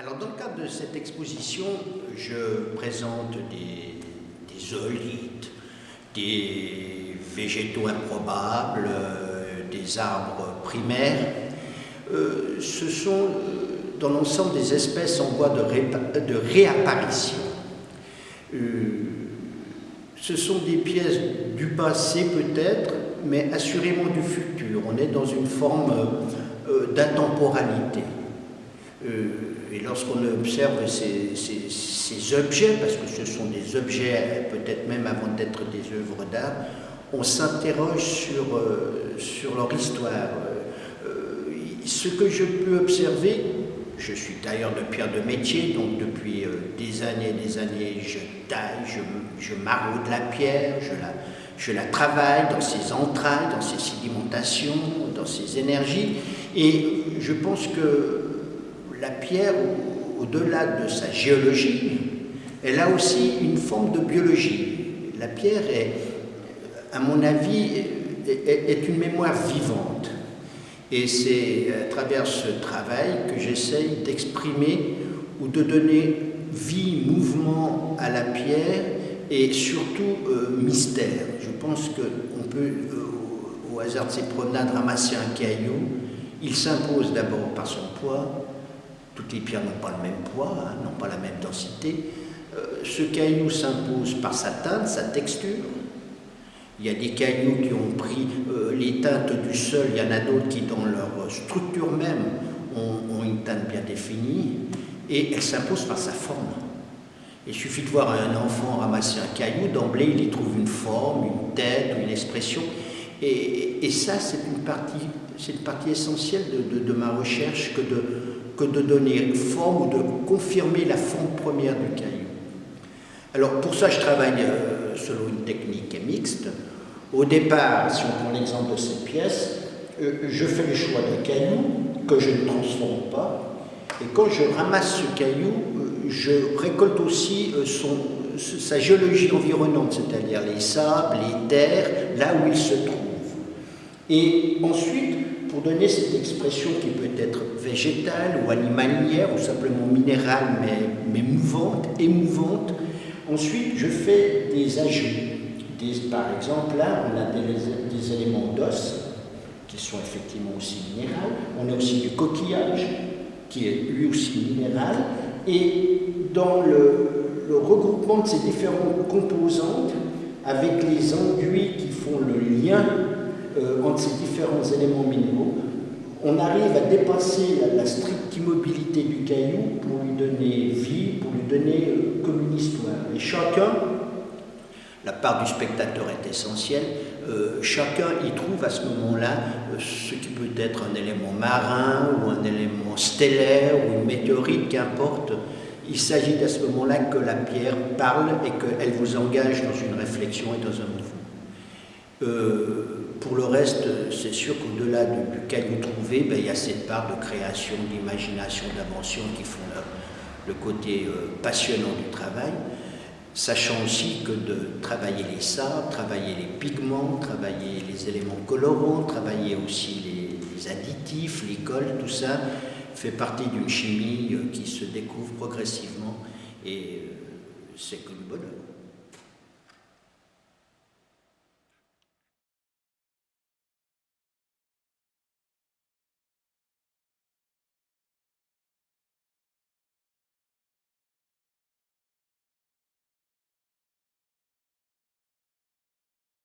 Alors, dans le cadre de cette exposition, je présente des oolithes, des végétaux improbables, des arbres primaires. Ce sont dans l'ensemble des espèces en voie de réapparition. Ce sont des pièces du passé peut-être, mais assurément du futur. On est dans une forme d'intemporalité. Et lorsqu'on observe ces objets, parce que ce sont des objets peut-être même avant d'être des œuvres d'art, on s'interroge sur leur histoire. Ce que je peux observer, je suis tailleur de pierre de métier, donc depuis des années, je taille, je maraude la pierre, je la travaille dans ses entrailles, dans ses sédimentations, dans ses énergies, et je pense que la pierre, au-delà de sa géologie, elle a aussi une forme de biologie. La pierre est, à mon avis, est une mémoire vivante. Et c'est à travers ce travail que j'essaye d'exprimer ou de donner vie, mouvement à la pierre et surtout mystère. Je pense qu'on peut, au hasard de ses promenades, ramasser un caillou. Il s'impose d'abord par son poids. Toutes les pierres n'ont pas le même poids, n'ont pas la même densité. Ce caillou s'impose par sa teinte, sa texture. Il y a des cailloux qui ont pris les teintes du sol, il y en a d'autres qui, dans leur structure même, ont une teinte bien définie, et elle s'impose par sa forme. Il suffit de voir un enfant ramasser un caillou, d'emblée il y trouve une forme, une tête, une expression, et ça c'est une partie essentielle de ma recherche que de donner forme ou de confirmer la forme première du caillou. Alors pour ça je travaille selon une technique mixte. Au départ, si on prend l'exemple de cette pièce, je fais le choix d'un caillou que je ne transforme pas, et quand je ramasse ce caillou, je récolte aussi sa géologie environnante, c'est-à-dire les sables, les terres, là où il se trouve. Et ensuite, pour donner cette expression qui peut être végétale ou animalière, ou simplement minérale, mais mouvante, émouvante, ensuite je fais des ajouts. Par exemple, là, on a des éléments d'os qui sont effectivement aussi minéraux. On a aussi du coquillage qui est lui aussi minéral. Et dans le regroupement de ces différentes composantes, avec les enduits qui font le lien entre ces différents éléments minéraux, on arrive à dépasser la stricte immobilité du caillou pour lui donner vie, pour lui donner comme une histoire. Et chacun, la part du spectateur est essentielle, chacun y trouve à ce moment-là ce qui peut être un élément marin ou un élément stellaire ou une météorite, qu'importe. Il s'agit à ce moment-là que la pierre parle et qu'elle vous engage dans une réflexion et dans un mouvement. Pour le reste, c'est sûr qu'au-delà du caillou trouvé, il y a cette part de création, d'imagination, d'invention qui font le côté passionnant du travail. Sachant aussi que de travailler les sabres, travailler les pigments, travailler les éléments colorants, travailler aussi les additifs, les colles, tout ça fait partie d'une chimie qui se découvre progressivement et c'est que du bonheur.